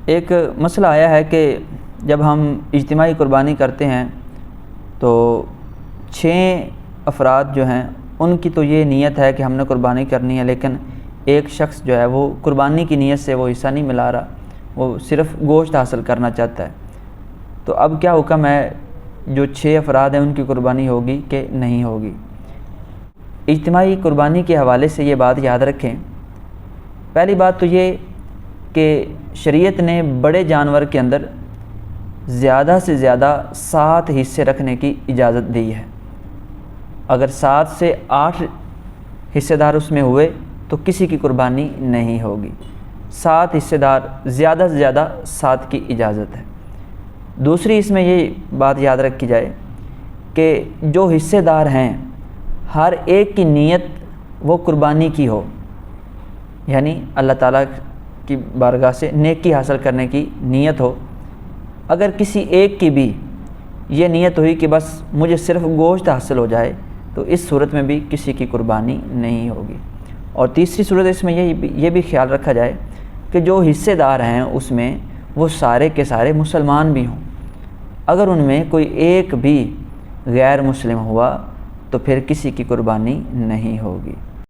ایک مسئلہ آیا ہے کہ جب ہم اجتماعی قربانی کرتے ہیں تو 6 افراد جو ہیں ان کی تو یہ نیت ہے کہ ہم نے قربانی کرنی ہے، لیکن ایک شخص جو ہے وہ قربانی کی نیت سے وہ حصہ نہیں ملا رہا، وہ صرف گوشت حاصل کرنا چاہتا ہے۔ تو اب کیا حکم ہے، جو 6 افراد ہیں ان کی قربانی ہوگی کہ نہیں ہوگی؟ اجتماعی قربانی کے حوالے سے یہ بات یاد رکھیں۔ پہلی بات تو یہ کہ شریعت نے بڑے جانور کے اندر زیادہ سے زیادہ 7 حصے رکھنے کی اجازت دی ہے۔ اگر 7 سے 8 حصہ دار اس میں ہوئے تو کسی کی قربانی نہیں ہوگی۔ 7 حصہ دار، زیادہ سے زیادہ 7 کی اجازت ہے۔ دوسری اس میں یہ بات یاد رکھی جائے کہ جو حصہ دار ہیں ہر ایک کی نیت وہ قربانی کی ہو، یعنی اللہ تعالیٰ کی بارگاہ سے نیکی حاصل کرنے کی نیت ہو۔ اگر کسی ایک کی بھی یہ نیت ہوئی کہ بس مجھے صرف گوشت حاصل ہو جائے تو اس صورت میں بھی کسی کی قربانی نہیں ہوگی۔ اور تیسری صورت اس میں یہ بھی خیال رکھا جائے کہ جو حصے دار ہیں اس میں وہ سارے کے سارے مسلمان بھی ہوں۔ اگر ان میں کوئی ایک بھی غیر مسلم ہوا تو پھر کسی کی قربانی نہیں ہوگی۔